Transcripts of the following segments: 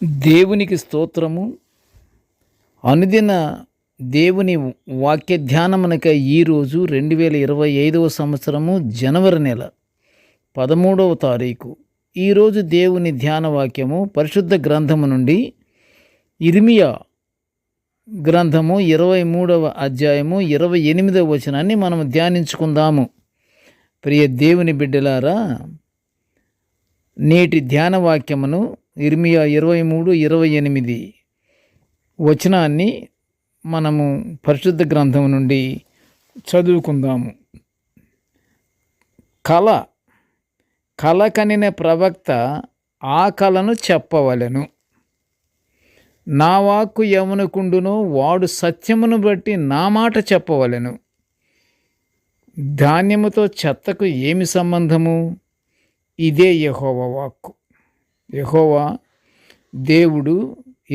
దేవునికి స్తోత్రము. అనుదిన దేవుని వాక్య ధ్యానమునక ఈరోజు 2025 సంవత్సరము జనవరి నెల 13వ తారీఖు. ఈరోజు దేవుని ధ్యాన వాక్యము పరిశుద్ధ గ్రంథము నుండి ఇర్మియా గ్రంథము 23వ అధ్యాయము 28వ వచనాన్ని మనం ధ్యానించుకుందాము. ప్రియ దేవుని బిడ్డలారా, నేటి ధ్యాన వాక్యమును ఇర్మియా 23:28 వచనాన్ని మనము పరిశుద్ధ గ్రంథం నుండి చదువుకుందాము. కల కనిన ప్రవక్త ఆ కలను చెప్పవలెను. నా వాక్కు యమునకుండునో వాడు సత్యమును బట్టి నా మాట చెప్పవలెను. ధాన్యముతో చెత్తకు ఏమి సంబంధము? ఇదే యెహోవా వాక్కు. యెహోవా దేవుడు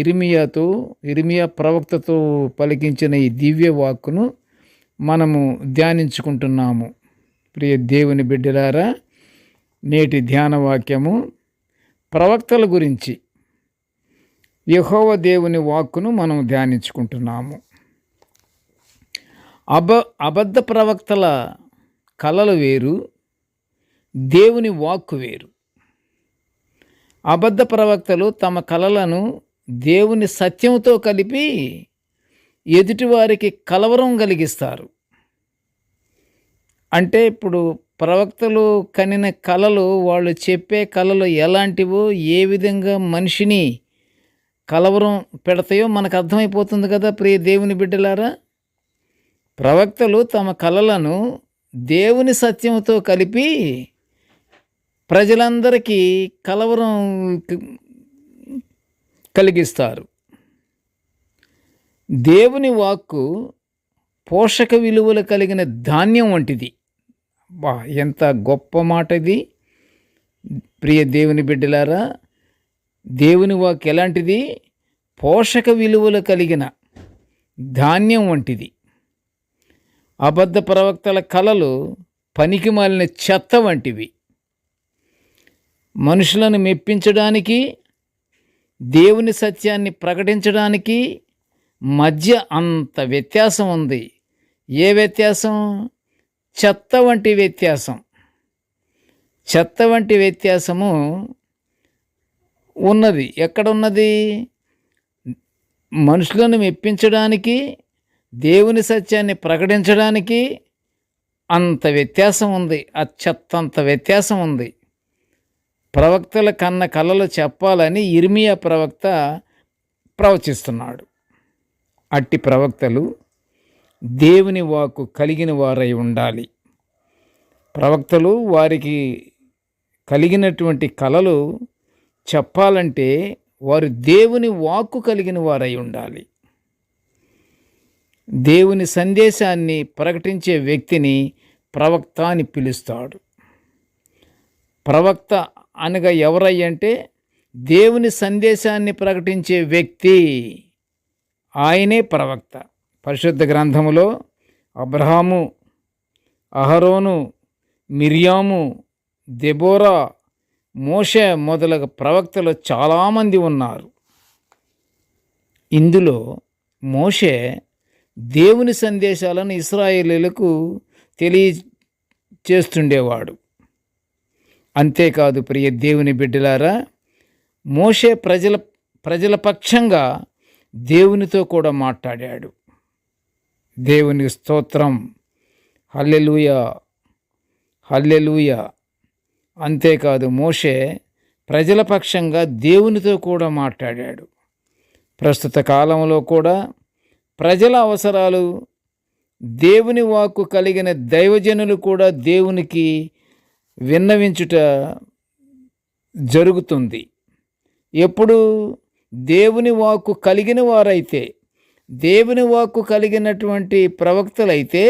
ఇర్మియా ప్రవక్తతో పలికించిన ఈ దివ్య వాక్కును మనము ధ్యానించుకుంటున్నాము. ప్రియ దేవుని బిడ్డలారా, నేటి ధ్యాన వాక్యము ప్రవక్తల గురించి యెహోవా దేవుని వాక్కును మనం ధ్యానించుకుంటున్నాము. అబద్ధ ప్రవక్తల కలలు వేరు, దేవుని వాక్కు వేరు. అబద్ధ ప్రవక్తలు తమ కలలను దేవుని సత్యంతో కలిపి ఎదుటివారికి కలవరం కలిగిస్తారు. అంటే ఇప్పుడు ప్రవక్తలు కనిన కలలు, వాళ్ళు చెప్పే కలలు ఎలాంటివో, ఏ విధంగా మనిషిని కలవరం పెడతాయో మనకు అర్థమైపోతుంది కదా ప్రియ దేవుని బిడ్డలారా. ప్రవక్తలు తమ కలలను దేవుని సత్యంతో కలిపి ప్రజలందరికీ కలవరం కలిగిస్తారు. దేవుని వాక్కు పోషక విలువలు కలిగిన ధాన్యం వంటిది. ఎంత గొప్ప మాట ఇది ప్రియ దేవుని బిడ్డలారా. దేవుని వాక్కు ఎలాంటిది? పోషక విలువలు కలిగిన ధాన్యం వంటిది. అబద్ధ ప్రవక్తల కలలు పనికి మాలిన చెత్త వంటివి. మనుషులను మెప్పించడానికి, దేవుని సత్యాన్ని ప్రకటించడానికి మధ్య అంత వ్యత్యాసం ఉంది. ఏ వ్యత్యాసం? చెత్త వంటి వ్యత్యాసం. చెత్త వంటి వ్యత్యాసము ఉన్నది. ఎక్కడున్నది? మనుషులను మెప్పించడానికి, దేవుని సత్యాన్ని ప్రకటించడానికి అంత వ్యత్యాసం ఉంది. ఆ చెత్త అంత వ్యత్యాసం ఉంది. ప్రవక్తల కన్న కలలు చెప్పాలని ఇర్మియా ప్రవక్త ప్రవచిస్తున్నాడు. అట్టి ప్రవక్తలు దేవుని వాక్కు కలిగిన వారై ఉండాలి. ప్రవక్తలు వారికి కలిగినటువంటి కలలు చెప్పాలంటే వారు దేవుని వాక్కు కలిగిన వారై ఉండాలి. దేవుని సందేశాన్ని ప్రకటించే వ్యక్తిని ప్రవక్త అని పిలుస్తాడు. ప్రవక్త అనగా ఎవరయ్యంటే దేవుని సందేశాన్ని ప్రకటించే వ్యక్తి, ఆయనే ప్రవక్త. పరిశుద్ధ గ్రంథములో అబ్రహాము, అహరోను, మిర్యాము, దెబోరా, మోషే మొదలగు ప్రవక్తలు చాలామంది ఉన్నారు. ఇందులో మోషే దేవుని సందేశాలను ఇశ్రాయేలీయులకు తెలియచేస్తుండేవాడు. అంతేకాదు ప్రియ దేవుని బిడ్డలారా, మోషే ప్రజల పక్షంగా దేవునితో కూడా మాట్లాడాడు. దేవునికి స్తోత్రం. హల్లెలూయా, హల్లెలూయా. అంతేకాదు మోషే ప్రజల పక్షంగా దేవునితో కూడా మాట్లాడాడు. ప్రస్తుత కాలంలో కూడా ప్రజల అవసరాలు, దేవుని వాక్కు కలిగిన దైవజనులు కూడా దేవునికి విన్నవించుట జరుగుతుంది. ఎప్పుడు? దేవుని వాక్కు కలిగిన వారైతే, దేవుని వాక్కు కలిగినటువంటి ప్రవక్తలైతే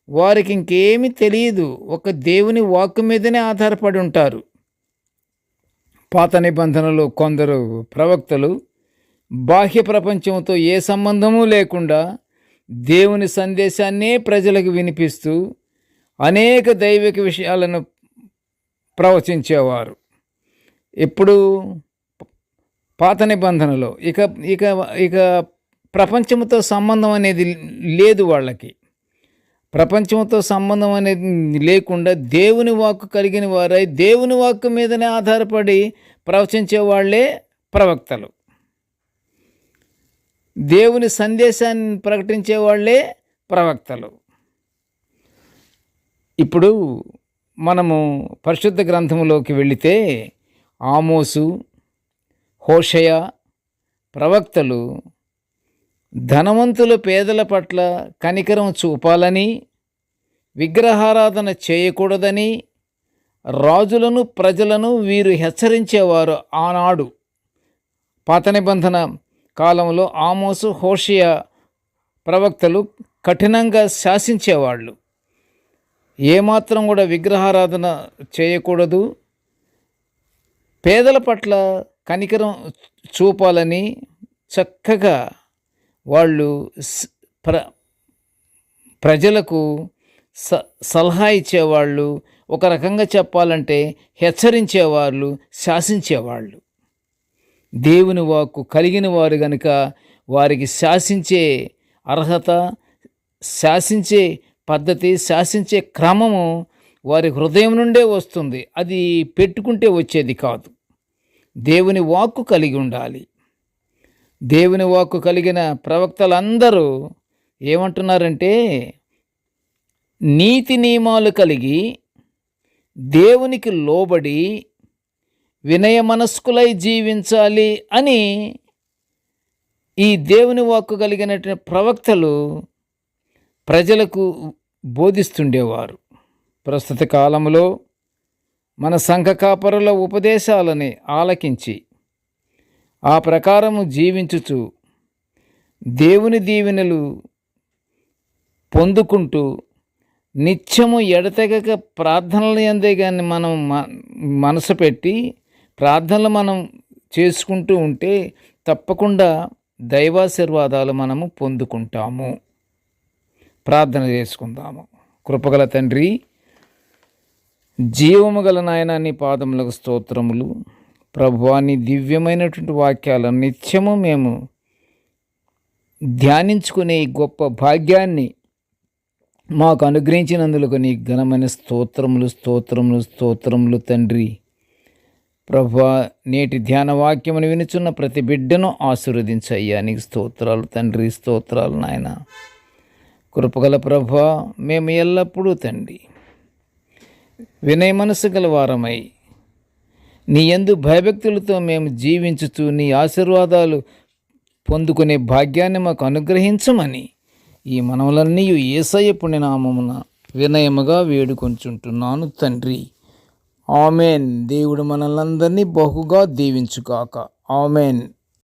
వారికి ఇంకేమీ తెలియదు. ఒక దేవుని వాక్కు మీదనే ఆధారపడి ఉంటారు. పాత నిబంధనలో కొందరు ప్రవక్తలు బాహ్య ప్రపంచంతో ఏ సంబంధము లేకుండా దేవుని సందేశాన్నే ప్రజలకు వినిపిస్తూ అనేక దైవిక విషయాలను ప్రవచించేవారు. ఎప్పుడు పాత నిబంధనలో ఇక ఇక ఇక ప్రపంచంతో సంబంధం అనేది లేదు వాళ్ళకి. ప్రపంచంతో సంబంధం అనేది లేకుండా దేవుని వాక్కు కలిగిన వారై దేవుని వాక్కు మీదనే ఆధారపడి ప్రవచించే వాళ్ళే ప్రవక్తలు. దేవుని సందేశాన్ని ప్రకటించే వాళ్ళే ప్రవక్తలు. ఇప్పుడు మనము పరిశుద్ధ గ్రంథములోకి వెళితే ఆమోసు, హోషయ ప్రవక్తలు ధనవంతుల పేదల పట్ల కనికరం చూపాలని, విగ్రహారాధన చేయకూడదని రాజులను ప్రజలను వీరు హెచ్చరించేవారు. ఆనాడు పాత నిబంధన కాలంలో ఆమోసు, హోషయ ప్రవక్తలు కఠినంగా శాసించేవాళ్ళు. ఏమాత్రం కూడా విగ్రహారాధన చేయకూడదు, పేదల పట్ల కనికరం చూపాలని చక్కగా వాళ్ళు ప్రజలకు సలహా ఇచ్చేవాళ్ళు. ఒక రకంగా చెప్పాలంటే హెచ్చరించేవాళ్ళు, శాసించేవాళ్ళు. దేవుని వాక్కు కలిగిన వారు గనుక వారికి శాసించే అర్హత, శాసించే పద్ధతి, శాసించే క్రమము వారి హృదయం నుండే వస్తుంది. అది పెట్టుకుంటే వచ్చేది కాదు. దేవుని వాక్కు కలిగి ఉండాలి. దేవుని వాక్కు కలిగిన ప్రవక్తలందరూ ఏమంటున్నారంటే, నీతి నియమాలు కలిగి దేవునికి లోబడి వినయ మనస్కులై జీవించాలి అని ఈ దేవుని వాక్కు కలిగినటువంటి ప్రవక్తలు ప్రజలకు బోధిస్తుండేవారు. ప్రస్తుత కాలంలో మన సంఘ కాపరుల ఉపదేశాలని ఆలకించి ఆ ప్రకారము జీవించుచు దేవుని దీవెనలు పొందుకుంటూ నిత్యము ఎడతెగక ప్రార్థనల యందే కానీ మనం మనసు పెట్టి ప్రార్థనలు మనం చేసుకుంటూ ఉంటే తప్పకుండా దైవాశీర్వాదాలు మనము పొందుకుంటాము. ప్రార్థన చేసుకుందాము. కృపగల తండ్రి, జీవము గల నాయన, నీ పాదములకు స్తోత్రములు. ప్రభువా, నీ దివ్యమైనటువంటి వాక్యాలను నిత్యము మేము ధ్యానించుకునే గొప్ప భాగ్యాన్ని మాకు అనుగ్రహించినందులకు నీ ఘనమైన స్తోత్రములు స్తోత్రములు స్తోత్రములు తండ్రి. ప్రభువా, నేటి ధ్యాన వాక్యమును వినుచున్న ప్రతి బిడ్డను ఆశీర్వదించయ్యా. నీకు స్తోత్రాలు తండ్రి, స్తోత్రాలు నాయన. కృపగల ప్రభువా, మేము ఎల్లప్పుడూ తండ్రి వినయ మనసు గల వారమై నీ యందు భయభక్తులతో మేము జీవించుతూ నీ ఆశీర్వాదాలు పొందుకునే భాగ్యాన్ని మాకు అనుగ్రహించమని ఈ మనవులన్నీ యేసయ్య పుణ్యనామమున వినయముగా వేడుకొంచుంటున్నాను తండ్రి. ఆమెన్. దేవుడు మనల్నందరినీ బహుగా దీవించుగాక. ఆమెన్.